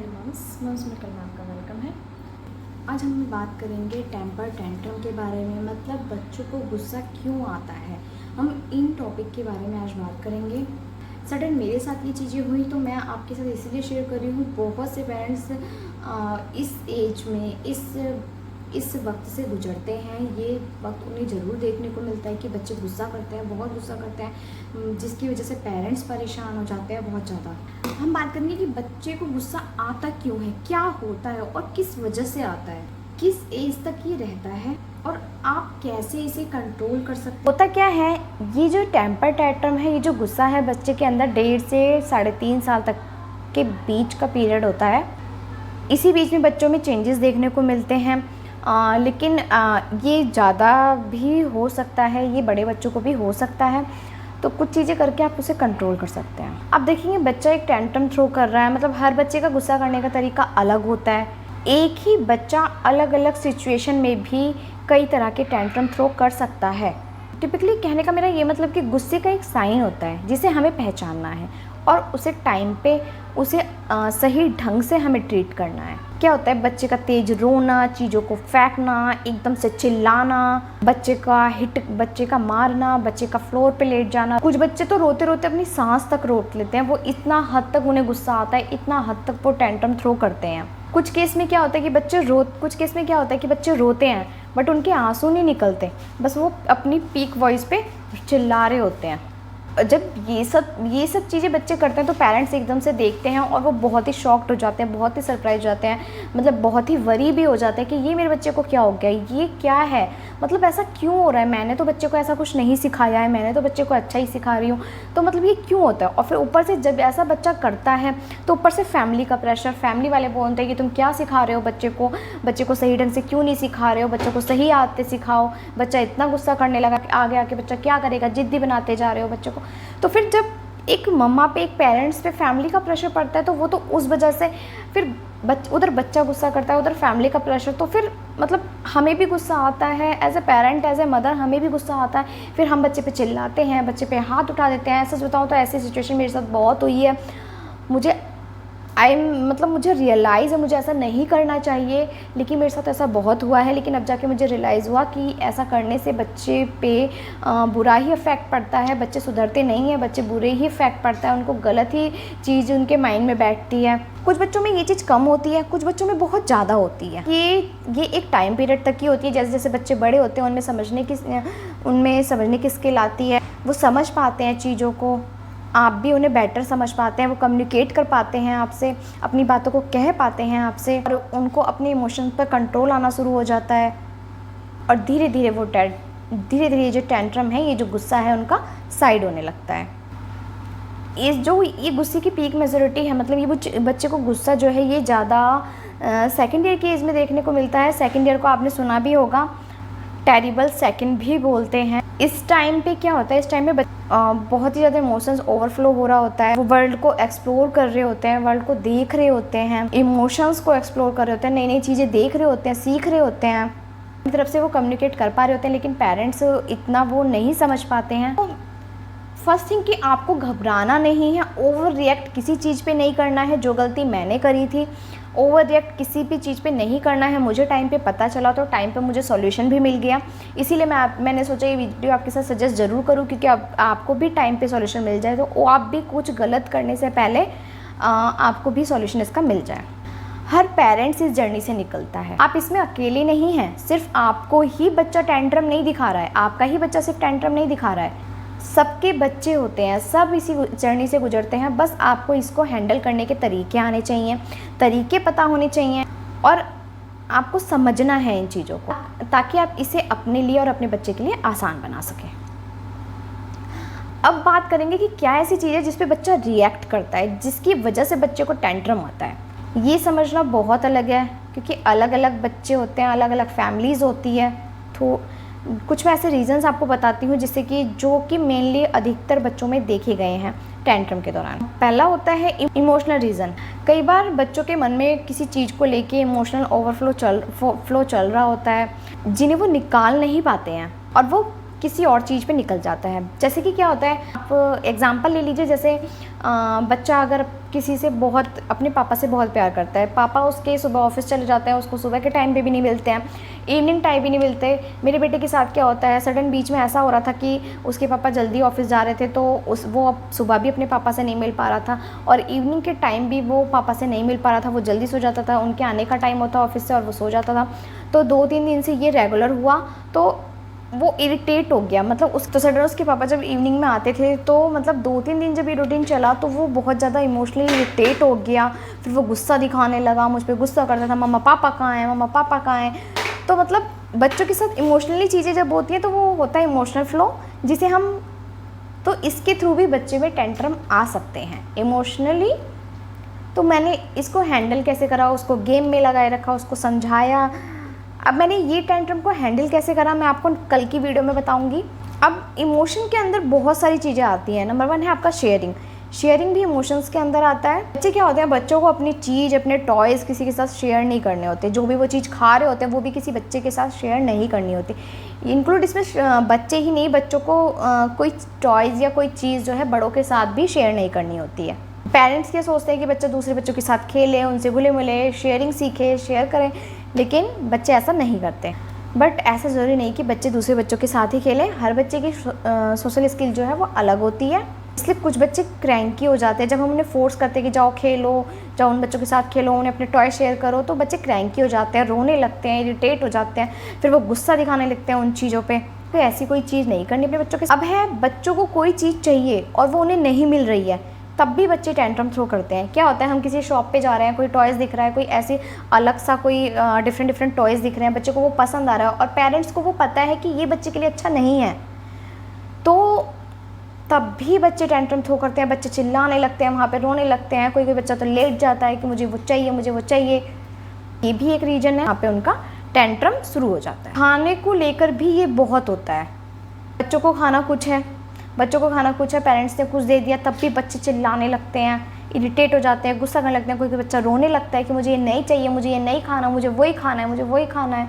Mums में कल में आपका वेलकम है। आज हम बात करेंगे टेम्पर टेंट्रम के बारे में, मतलब बच्चों को गुस्सा क्यों आता है। हम इन टॉपिक के बारे में आज बात करेंगे। सडन मेरे साथ ये चीज़ें हुई तो मैं आपके साथ इसीलिए शेयर कर रही हूँ। बहुत से पेरेंट्स इस एज में इस वक्त से गुजरते हैं। ये वक्त उन्हें ज़रूर देखने को मिलता है कि बच्चे गुस्सा करते हैं, बहुत गुस्सा करते हैं, जिसकी वजह से पेरेंट्स परेशान हो जाते हैं बहुत ज़्यादा। हम बात करेंगे कि बच्चे को गुस्सा आता क्यों है, क्या होता है और किस वजह से आता है, किस एज तक ये रहता है और आप कैसे इसे कंट्रोल कर सकते हैं। होता क्या है, ये जो टेम्पर टेंट्रम है, ये जो गुस्सा है बच्चे के अंदर 1.5 से 3.5 साल तक के बीच का पीरियड होता है। इसी बीच में बच्चों में चेंजेस देखने को मिलते हैं, लेकिन ये ज़्यादा भी हो सकता है, ये बड़े बच्चों को भी हो सकता है। तो कुछ चीज़ें करके आप उसे कंट्रोल कर सकते हैं। अब देखेंगे बच्चा एक टेंट्रम थ्रो कर रहा है, मतलब हर बच्चे का गुस्सा करने का तरीका अलग होता है। एक ही बच्चा अलग अलग सिचुएशन में भी कई तरह के टेंट्रम थ्रो कर सकता है। टिपिकली कहने का मेरा ये मतलब कि गुस्से का एक साइन होता है जिसे हमें पहचानना है और उसे टाइम पे उसे सही ढंग से हमें ट्रीट करना है। क्या होता है, बच्चे का तेज रोना, चीज़ों को फेंकना, एकदम से चिल्लाना, बच्चे का मारना, बच्चे का फ्लोर पे लेट जाना। कुछ बच्चे तो रोते रोते अपनी सांस तक रोक लेते हैं, वो इतना हद तक उन्हें गुस्सा आता है, इतना हद तक वो टेंट्रम थ्रो करते हैं। कुछ केस में क्या होता है कि बच्चे रोते हैं बट उनके आंसू नहीं निकलते, बस वो अपनी पीक वॉइस पे चिल्ला रहे होते हैं। जब ये सब चीज़ें बच्चे करते हैं तो पेरेंट्स एकदम से देखते हैं और वो बहुत ही शॉक्ड हो जाते हैं, बहुत ही सरप्राइज हो जाते हैं, मतलब बहुत ही वरी भी हो जाते हैं कि ये मेरे बच्चे को क्या हो गया, ये क्या है, मतलब ऐसा क्यों हो रहा है, मैंने तो बच्चे को ऐसा कुछ नहीं सिखाया है, मैंने तो बच्चे को अच्छा ही सिखा रही हूँ, तो मतलब ये क्यों होता है। और फिर ऊपर से जब ऐसा बच्चा करता है तो ऊपर से फैमिली का प्रेशर, फैमिली वाले बोलते हैं कि तुम क्या सिखा रहे हो बच्चे को सही ढंग से क्यों नहीं सिखा रहे हो, बच्चों को सही आदतें सिखाओ, बच्चा इतना गुस्सा करने लगा कि आगे आके बच्चा क्या करेगा, जिद्दी बनाते जा रहे हो बच्चों को। तो फिर जब एक मम्मा पे, एक पेरेंट्स पे फैमिली का प्रेशर पड़ता है तो वो तो उस वजह से फिर उधर बच्चा गुस्सा करता है, उधर फैमिली का प्रेशर, तो फिर मतलब हमें भी गुस्सा आता है, as a parent, as a mother हमें भी गुस्सा आता है। फिर हम बच्चे पे चिल्लाते हैं, बच्चे पे हाथ उठा देते हैं। सच बताऊँ तो ऐसी सिचुएशन मेरे साथ बहुत हुई है। मुझे रियलाइज़ है मुझे ऐसा नहीं करना चाहिए, लेकिन मेरे साथ ऐसा बहुत हुआ है। लेकिन अब जाके मुझे रियलाइज़ हुआ कि ऐसा करने से बच्चे पे बुरा ही इफ़ेक्ट पड़ता है, बच्चे सुधरते नहीं हैं, बच्चे बुरे ही इफ़ेक्ट पड़ता है, उनको गलत ही चीज़ उनके माइंड में बैठती है। कुछ बच्चों में ये चीज़ कम होती है, कुछ बच्चों में बहुत ज़्यादा होती है। ये एक टाइम पीरियड तक की होती है। जैसे जैसे बच्चे बड़े होते हैं उनमें समझने की स्किल आती है, वो समझ पाते हैं चीज़ों को, आप भी उन्हें बेटर समझ पाते हैं, वो कम्युनिकेट कर पाते हैं आपसे, अपनी बातों को कह पाते हैं आपसे, और उनको अपने इमोशन पर कंट्रोल आना शुरू हो जाता है। और धीरे धीरे ये जो टेंट्रम है, ये जो गुस्सा है, उनका साइड होने लगता है। ये गुस्से की पीक मेजोरिटी है, मतलब ये बच्चे को गुस्सा जो है ये ज़्यादा सेकेंड ईयर की एज में देखने को मिलता है। सेकेंड ईयर को आपने सुना भी होगा, टेरिबल सेकंड भी बोलते हैं। इस टाइम पे क्या होता है, इस टाइम में बहुत ही ज़्यादा इमोशंस ओवरफ्लो हो रहा होता है, वो वर्ल्ड को एक्सप्लोर कर रहे होते हैं, वर्ल्ड को देख रहे होते हैं, इमोशंस को एक्सप्लोर कर रहे होते हैं, नई नई चीज़ें देख रहे होते हैं, सीख रहे होते हैं। अपनी तरफ से वो कम्युनिकेट कर पा रहे होते हैं, लेकिन पेरेंट्स इतना वो नहीं समझ पाते हैं। तो फर्स्ट थिंग कि आपको घबराना नहीं है, ओवर रिएक्ट किसी चीज़ पे नहीं करना है। जो गलती मैंने करी थी, ओवर रिएक्ट किसी भी चीज़ पे नहीं करना है। मुझे टाइम पे पता चला तो टाइम पे मुझे सॉल्यूशन भी मिल गया, इसीलिए मैंने सोचा ये वीडियो आपके साथ सजेस्ट ज़रूर करूँ, क्योंकि अब आपको भी टाइम पे सॉल्यूशन मिल जाए, तो आप भी कुछ गलत करने से पहले आपको भी सॉल्यूशन इसका मिल जाए। हर पेरेंट्स इस जर्नी से निकलता है, आप इसमें अकेले नहीं हैं। सिर्फ आपको ही बच्चा टेंट्रम नहीं दिखा रहा है, आपका ही बच्चा सिर्फ टेंट्रम नहीं दिखा रहा है, सबके बच्चे होते हैं, सब इसी जर्नी से गुजरते हैं। बस आपको इसको हैंडल करने के तरीके आने चाहिए, तरीके पता होने चाहिए, और आपको समझना है इन चीज़ों को, ताकि आप इसे अपने लिए और अपने बच्चे के लिए आसान बना सकें। अब बात करेंगे कि क्या ऐसी चीज़ है जिस पे बच्चा रिएक्ट करता है, जिसकी वजह से बच्चे को टेंट्रम आता है। ये समझना बहुत अलग है, क्योंकि अलग अलग बच्चे होते हैं, अलग अलग फैमिलीज़ होती है। तो कुछ मैं ऐसे रीज़न्स आपको बताती हूँ जो कि मेनली अधिकतर बच्चों में देखे गए हैं टेंट्रम के दौरान। पहला होता है इमोशनल रीज़न। कई बार बच्चों के मन में किसी चीज़ को लेके इमोशनल ओवरफ्लो चल रहा होता है, जिन्हें वो निकाल नहीं पाते हैं, और वो किसी और चीज़ पे निकल जाता है। जैसे कि क्या होता है, आप एग्जांपल ले लीजिए, जैसे बच्चा अगर किसी से बहुत, अपने पापा से बहुत प्यार करता है। पापा उसके सुबह ऑफिस चले जाते हैं, उसको सुबह के टाइम पे भी नहीं मिलते हैं, इवनिंग टाइम भी नहीं मिलते। मेरे बेटे के साथ क्या होता है, सडन बीच में ऐसा हो रहा था कि उसके पापा जल्दी ऑफिस जा रहे थे, तो वो अब सुबह भी अपने पापा से नहीं मिल पा रहा था और इवनिंग के टाइम भी वो पापा से नहीं मिल पा रहा था। वो जल्दी सो जाता था, उनके आने का टाइम होता ऑफिस से और वो सो जाता था। तो 2-3 दिन से ये रेगुलर हुआ, तो वो इरिटेट हो गया। मतलब तो सडन उसके पापा जब इवनिंग में आते थे, तो मतलब 2-3 दिन जब ये रूटीन चला तो वो बहुत ज़्यादा इमोशनली इरिटेट हो गया। फिर वो गुस्सा दिखाने लगा, मुझ पर गुस्सा करता था, मम्मा पापा कहाँ हैं, मम्मा पापा कहाँ हैं। तो मतलब बच्चों के साथ इमोशनली चीज़ें जब होती हैं तो वो होता है इमोशनल फ्लो, जिसे हम, तो इसके थ्रू भी बच्चे में टेंट्रम आ सकते हैं इमोशनली। तो मैंने इसको हैंडल कैसे करा, उसको गेम में लगाए रखा, उसको समझाया। अब मैंने ये टेंट्रम को हैंडल कैसे करा मैं आपको कल की वीडियो में बताऊंगी। अब इमोशन के अंदर बहुत सारी चीज़ें आती हैं। नंबर 1 है आपका शेयरिंग भी इमोशंस के अंदर आता है। बच्चे क्या होते हैं, बच्चों को अपनी चीज़, अपने टॉयज़ किसी के साथ शेयर नहीं करने होते। जो भी वो चीज़ खा रहे होते हैं वो भी किसी बच्चे के साथ शेयर नहीं करनी होती। इंक्लूड इसमें बच्चे ही नहीं, बच्चों को कोई टॉयज़ या कोई चीज़ जो है बड़ों के साथ भी शेयर नहीं करनी होती है। पेरेंट्स क्या सोचते हैं कि बच्चा दूसरे बच्चों के साथ खेले, उनसे घुले मिले, शेयरिंग सीखे, शेयर करें, लेकिन बच्चे ऐसा नहीं करते। बट ऐसा ज़रूरी नहीं कि बच्चे दूसरे बच्चों के साथ ही खेलें। हर बच्चे की सोशल स्किल जो है वो अलग होती है। इसलिए कुछ बच्चे क्रैंकी हो जाते हैं जब हम उन्हें फोर्स करते हैं कि जाओ खेलो, जाओ उन बच्चों के साथ खेलो, उन्हें अपने टॉय शेयर करो। तो बच्चे क्रैंकी हो जाते हैं, रोने लगते हैं, इरिटेट हो जाते हैं, फिर वो गुस्सा दिखाने लगते हैं उन चीज़ों पे। तो ऐसी कोई चीज़ नहीं करनी अपने बच्चों के साथ। अब है बच्चों को कोई चीज़ चाहिए और वो उन्हें नहीं मिल रही है, तब भी बच्चे टेंट्रम थ्रो करते हैं। क्या होता है, हम किसी शॉप पे जा रहे हैं, कोई टॉयज़ दिख रहा है, कोई ऐसी अलग सा कोई डिफरेंट टॉयज़ दिख रहे हैं, बच्चे को वो पसंद आ रहा है और पेरेंट्स को वो पता है कि ये बच्चे के लिए अच्छा नहीं है, तो तब भी बच्चे टेंट्रम थ्रो करते हैं। बच्चे चिल्लाने लगते हैं, वहाँ पे रोने लगते हैं। कोई कोई बच्चा तो लेट जाता है कि मुझे वो चाहिए, मुझे वो चाहिए। ये भी एक रीज़न है, यहाँ पे उनका टेंट्रम शुरू हो जाता है। खाने को लेकर भी ये बहुत होता है। बच्चों को खाना कुछ है, पेरेंट्स ने कुछ दे दिया, तब भी बच्चे चिल्लाने लगते हैं, इरिटेट हो जाते हैं, गुस्सा करने लगते हैं। कोई कोई बच्चा रोने लगता है कि मुझे ये नहीं चाहिए, मुझे ये नहीं खाना, मुझे वही खाना है, मुझे वही खाना है।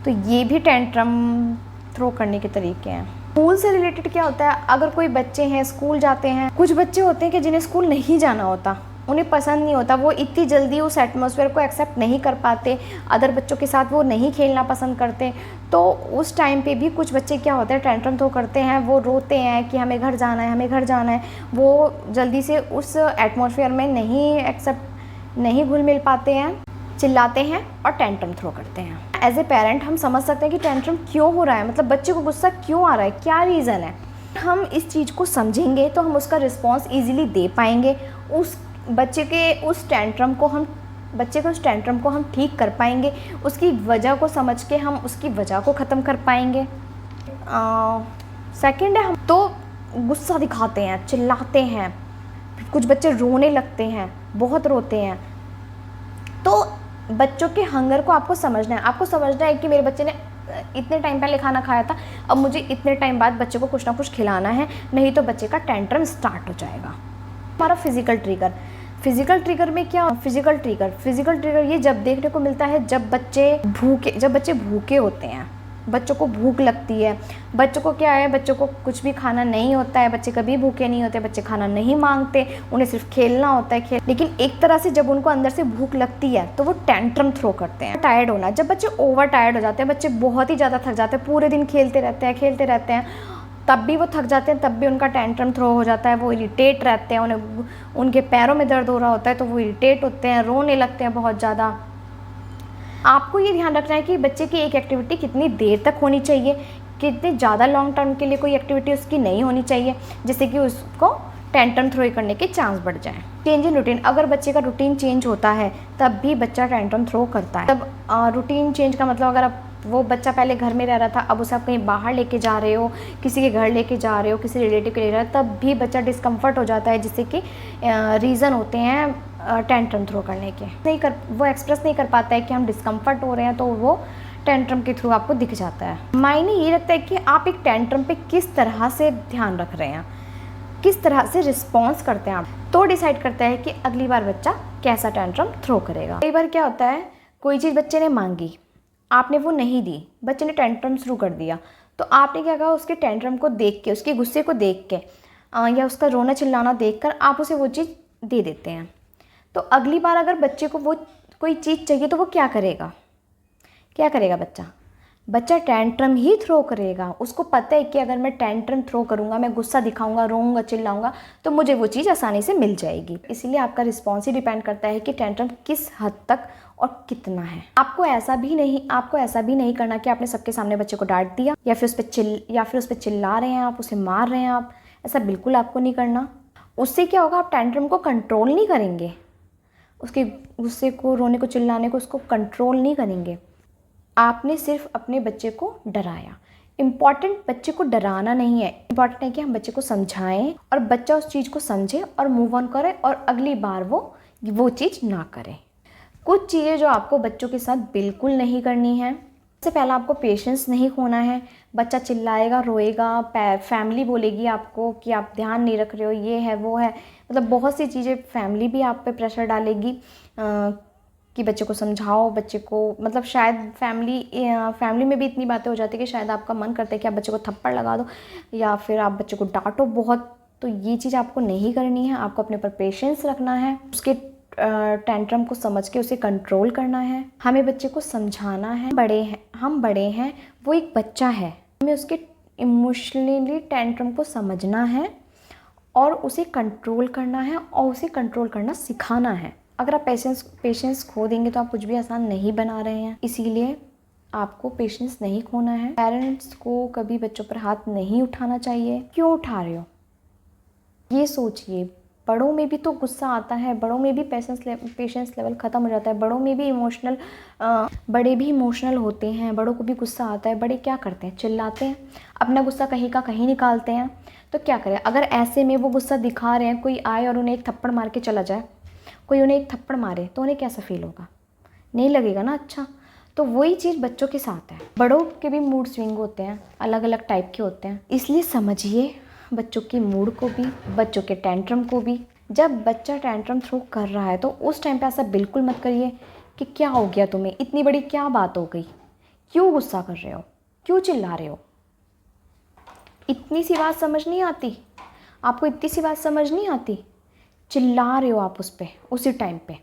तो ये भी टेंट्रम थ्रो करने के तरीके हैं। स्कूल से रिलेटेड क्या होता है, अगर कोई बच्चे हैं स्कूल जाते हैं, कुछ बच्चे होते हैं कि जिन्हें स्कूल नहीं जाना होता, उन्हें पसंद नहीं होता, वो इतनी जल्दी उस एटमॉस्फेयर को एक्सेप्ट नहीं कर पाते, अदर बच्चों के साथ वो नहीं खेलना पसंद करते। तो उस टाइम पे भी कुछ बच्चे क्या होते हैं, टेंट्रम थ्रो करते हैं, वो रोते हैं कि हमें घर जाना है, हमें घर जाना है। वो जल्दी से उस एटमॉस्फेयर में नहीं घुल मिल पाते हैं, चिल्लाते हैं और टेंट्रम थ्रो करते हैं। एज ए पेरेंट हम समझ सकते हैं कि टेंट्रम क्यों हो रहा है, मतलब बच्चे को गुस्सा क्यों आ रहा है, क्या रीज़न है। हम इस चीज़ को समझेंगे तो हम उसका रिस्पॉन्स ईजिली दे पाएंगे। उस बच्चे के उस टेंट्रम को हम ठीक कर पाएंगे। उसकी वजह को समझ के हम उसकी वजह को ख़त्म कर पाएंगे। सेकंड है, हम तो गुस्सा दिखाते हैं, चिल्लाते हैं, कुछ बच्चे रोने लगते हैं, बहुत रोते हैं। तो बच्चों के हंगर को आपको समझना है कि मेरे बच्चे ने इतने टाइम पहले खाना खाया था, अब मुझे इतने टाइम बाद बच्चे को कुछ ना कुछ खिलाना है, नहीं तो बच्चे का टेंट्रम स्टार्ट हो जाएगा। हमारा फिजिकल ट्रिगर में क्या, फिजिकल ट्रिगर ये जब देखने को मिलता है जब बच्चे भूखे होते हैं, बच्चों को भूख लगती है। बच्चों को क्या है, बच्चों को कुछ भी खाना नहीं होता है, बच्चे कभी भूखे नहीं होते, बच्चे खाना नहीं मांगते, उन्हें सिर्फ खेलना होता है। लेकिन एक तरह से जब उनको अंदर से भूख लगती है तो वो टेंट्रम थ्रो करते हैं। टायर्ड होना, जब बच्चे ओवर टायर्ड हो जाते हैं, बच्चे बहुत ही ज़्यादा थक जाते हैं, पूरे दिन खेलते रहते हैं, तब भी वो थक जाते हैं, तब भी उनका टेंट्रम थ्रो हो जाता है। वो इरिटेट रहते हैं, उनके पैरों में दर्द हो रहा होता है तो वो इरिटेट होते हैं, रोने लगते हैं बहुत ज़्यादा। आपको ये ध्यान रखना है कि बच्चे की एक एक्टिविटी कितनी देर तक होनी चाहिए, कितने ज़्यादा लॉन्ग टर्म के लिए कोई एक्टिविटी उसकी नहीं होनी चाहिए, जिससे कि उसको टेंट्रम थ्रो करने के चांस बढ़ जाएं। चेंज इन रूटीन, अगर बच्चे का रूटीन चेंज होता है तब भी बच्चा टेंट्रम थ्रो करता है। तब रूटीन चेंज का मतलब, अगर वो बच्चा पहले घर में रह रहा था, अब उसे आप कहीं बाहर लेके जा रहे हो, किसी के घर लेके जा रहे हो, किसी रिलेटिव के ले रहे हो, तब भी बच्चा डिस्कम्फर्ट हो जाता है, जिससे कि रीज़न होते हैं टेंट्रम थ्रो करने के। वो एक्सप्रेस नहीं कर पाता है कि हम डिस्कम्फर्ट हो रहे हैं, तो वो टेंट्रम के थ्रू आपको दिख जाता है। मायने ये रखता है कि आप एक टेंट्रम पे किस तरह से ध्यान रख रहे हैं, किस तरह से रिस्पॉन्स करते हैं आप, तो डिसाइड करता है कि अगली बार बच्चा कैसा टेंट्रम थ्रो करेगा। कई बार क्या होता है, कोई चीज़ बच्चे ने मांगी, आपने वो नहीं दी, बच्चे ने टेंट्रम शुरू कर दिया, तो आपने क्या कहा, उसके टेंट्रम को देख के, उसके गुस्से को देख के या उसका रोना चिल्लाना देखकर आप उसे वो चीज़ दे देते हैं। तो अगली बार अगर बच्चे को वो कोई चीज़ चाहिए तो वो क्या करेगा? क्या करेगा बच्चा टैंट्रम ही थ्रो करेगा। उसको पता है कि अगर मैं टैंट्रम थ्रो करूँगा, मैं गुस्सा दिखाऊंगा, रोऊंगा, चिल्लाऊंगा, तो मुझे वो चीज़ आसानी से मिल जाएगी। इसीलिए आपका रिस्पॉन्स ही डिपेंड करता है कि टैंट्रम किस हद तक और कितना है। आपको ऐसा भी नहीं करना कि आपने सबके सामने बच्चे को डांट दिया या फिर उस पर चिल्ला रहे हैं आप, उसे मार रहे हैं आप। ऐसा बिल्कुल आपको नहीं करना। उससे क्या होगा, आप टैंट्रम को कंट्रोल नहीं करेंगे, उसके गुस्से को, रोने को, चिल्लाने को, उसको कंट्रोल नहीं करेंगे। आपने सिर्फ अपने बच्चे को डराया। इम्पॉर्टेंट बच्चे को डराना नहीं है, इम्पॉर्टेंट है कि हम बच्चे को समझाएं और बच्चा उस चीज़ को समझे और मूव ऑन करे और अगली बार वो चीज़ ना करे। कुछ चीज़ें जो आपको बच्चों के साथ बिल्कुल नहीं करनी है। सबसे पहला, आपको पेशेंस नहीं खोना है। बच्चा चिल्लाएगा, रोएगा, फैमिली बोलेगी आपको कि आप ध्यान नहीं रख रहे हो, ये है वो है, मतलब बहुत सी चीज़ें, फैमिली भी आप पे प्रेशर डालेगी कि बच्चे को समझाओ, बच्चे को, मतलब शायद फैमिली में भी इतनी बातें हो जाती है कि शायद आपका मन करता है कि आप बच्चे को थप्पड़ लगा दो या फिर आप बच्चे को डांटो बहुत। तो ये चीज़ आपको नहीं करनी है। आपको अपने ऊपर पेशेंस रखना है, उसके टैंट्रम को समझ के उसे कंट्रोल करना है। हमें बच्चे को समझाना है। हम बड़े हैं, वो एक बच्चा है, हमें उसके इमोशनली टैंट्रम को समझना है और उसे कंट्रोल करना है और उसे कंट्रोल करना सिखाना है। अगर आप पेशेंस खो देंगे तो आप कुछ भी आसान नहीं बना रहे हैं। इसीलिए आपको पेशेंस नहीं खोना है। पेरेंट्स को कभी बच्चों पर हाथ नहीं उठाना चाहिए। क्यों उठा रहे हो ये सोचिए। बड़ों में भी तो गुस्सा आता है, बड़ों में भी पेशेंस लेवल ख़त्म हो जाता है, बड़े भी इमोशनल होते हैं, बड़ों को भी गुस्सा आता है। बड़े क्या करते हैं? चिल्लाते हैं, अपना गुस्सा कहीं का कहीं निकालते हैं। तो क्या करें, अगर ऐसे में वो गुस्सा दिखा रहे हैं, कोई आए और उन्हें एक थप्पड़ मार के चला जाए, कोई उन्हें एक थप्पड़ मारे तो उन्हें कैसा फील होगा? नहीं लगेगा ना अच्छा। तो वही चीज़ बच्चों के साथ है। बड़ों के भी मूड स्विंग होते हैं, अलग अलग टाइप के होते हैं। इसलिए समझिए बच्चों की मूड को भी, बच्चों के टैंट्रम को भी। जब बच्चा टैंट्रम थ्रो कर रहा है तो उस टाइम पे ऐसा बिल्कुल मत करिए कि क्या हो गया तुम्हें, इतनी बड़ी क्या बात हो गई, क्यों गुस्सा कर रहे हो, क्यों चिल्ला रहे हो। इतनी सी बात समझ नहीं आती आपको? इतनी सी बात समझ नहीं आती? चिल्ला रहे हो आप उस पर उसी टाइम पे।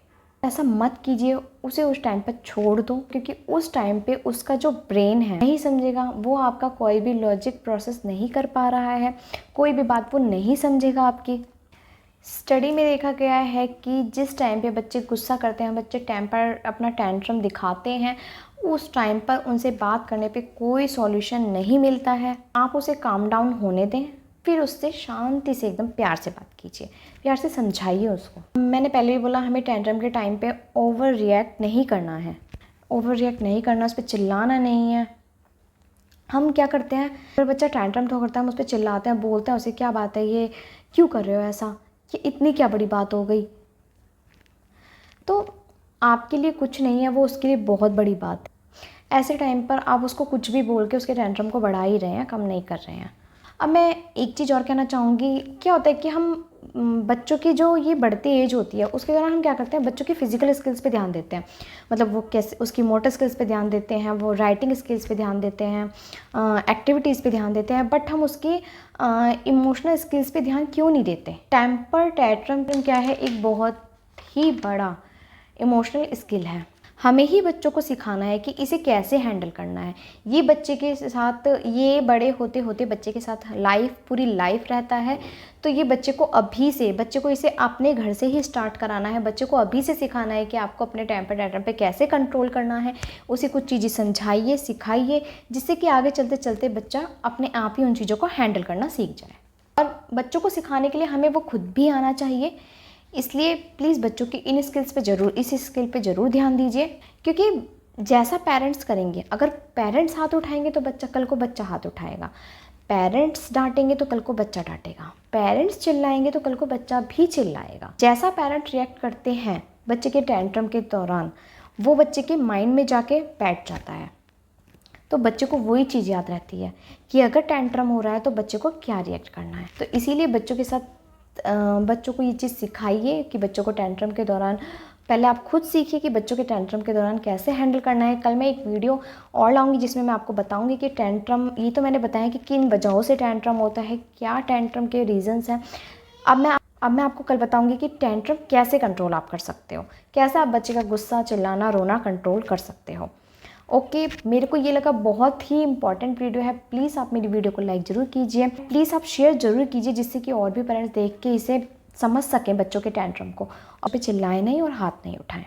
ऐसा मत कीजिए, उसे उस टाइम पर छोड़ दो, क्योंकि उस टाइम पे उसका जो ब्रेन है नहीं समझेगा। वो आपका कोई भी लॉजिक प्रोसेस नहीं कर पा रहा है, कोई भी बात वो नहीं समझेगा आपकी। स्टडी में देखा गया है कि जिस टाइम पे बच्चे गुस्सा करते हैं, बच्चे अपना टैंट्रम दिखाते हैं, उस टाइम पर उनसे बात करने पे कोई सॉल्यूशन नहीं मिलता है। आप उसे काम डाउन होने दें, फिर उससे शांति से एकदम प्यार से बात कीजिए, प्यार से समझाइए उसको। मैंने पहले भी बोला, हमें टैंट्रम के टाइम पे ओवर रिएक्ट नहीं करना है, उस पर चिल्लाना नहीं है। हम क्या करते हैं, अगर बच्चा टैंट्रम थ्रो करता है, हम उस पर चिल्लाते हैं, बोलते हैं उसे, क्या बात है, ये क्यों कर रहे हो ऐसा, ये इतनी क्या बड़ी बात हो गई। तो आपके लिए कुछ नहीं है, वो उसके लिए बहुत बड़ी बात है। ऐसे टाइम पर आप उसको कुछ भी बोल के उसके टैंट्रम को बढ़ा ही रहे हैं, कम नहीं कर रहे हैं। अब मैं एक चीज़ और कहना चाहूँगी, क्या होता है कि हम बच्चों की जो ये बढ़ती एज होती है उसके दौरान हम क्या करते हैं, बच्चों की फ़िज़िकल स्किल्स पे ध्यान देते हैं। मतलब वो कैसे, उसकी मोटर स्किल्स पे ध्यान देते हैं, वो राइटिंग स्किल्स पे ध्यान देते हैं, एक्टिविटीज़ पे ध्यान देते हैं, बट हम उसकी इमोशनल स्किल्स पे ध्यान क्यों नहीं देते। टेम्पर टैंट्रम क्या है, एक बहुत ही बड़ा इमोशनल स्किल है। हमें ही बच्चों को सिखाना है कि इसे कैसे हैंडल करना है। ये बच्चे के साथ, ये बड़े होते होते बच्चे के साथ पूरी लाइफ रहता है। तो ये बच्चे को इसे अपने घर से ही स्टार्ट कराना है। बच्चे को अभी से सिखाना है कि आपको अपने टेम्पर टैंट्रम पे कैसे कंट्रोल करना है। उसे कुछ चीज़ें समझाइए, सिखाइए, जिससे कि आगे चलते चलते बच्चा अपने आप ही उन चीज़ों को हैंडल करना सीख जाए। और बच्चों को सिखाने के लिए हमें वो खुद भी आना चाहिए। इसलिए प्लीज़ बच्चों की इस स्किल पे ज़रूर ध्यान दीजिए, क्योंकि जैसा पेरेंट्स करेंगे, अगर पेरेंट्स हाथ उठाएंगे तो कल को बच्चा हाथ उठाएगा। पेरेंट्स डांटेंगे तो कल को बच्चा डांटेगा। पेरेंट्स चिल्लाएंगे तो कल को बच्चा भी चिल्लाएगा। जैसा पेरेंट रिएक्ट करते हैं बच्चे के टैंट्रम के दौरान, वो बच्चे के माइंड में जाके बैठ जाता है। तो बच्चे को वही चीज़ याद रहती है कि अगर टैंट्रम हो रहा है तो बच्चे को क्या रिएक्ट करना है। तो इसीलिए बच्चों को ये चीज़ सिखाइए कि बच्चों को टैंट्रम के दौरान, पहले आप खुद सीखिए कि बच्चों के टैंट्रम के दौरान कैसे हैंडल करना है। कल मैं एक वीडियो और लाऊंगी जिसमें मैं आपको बताऊंगी कि टैंट्रम, ये तो मैंने बताया कि किन वजहों से टैंट्रम होता है, क्या टैंट्रम के रीज़न्स हैं। अब मैं अब मैं आपको कल बताऊंगी कि टेंट्रम कैसे कंट्रोल आप कर सकते हो, कैसे आप बच्चे का गुस्सा, चिल्लाना, रोना कंट्रोल कर सकते हो। ओके, मेरे को ये लगा बहुत ही इंपॉर्टेंट वीडियो है। प्लीज़ आप मेरी वीडियो को लाइक ज़रूर कीजिए, प्लीज़ आप शेयर ज़रूर कीजिए, जिससे कि और भी पेरेंट्स देख के इसे समझ सकें बच्चों के टेंट्रम को, और पे चिल्लाएं नहीं और हाथ नहीं उठाएं।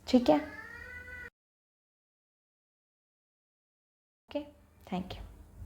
ठीक है, ओके, थैंक यू।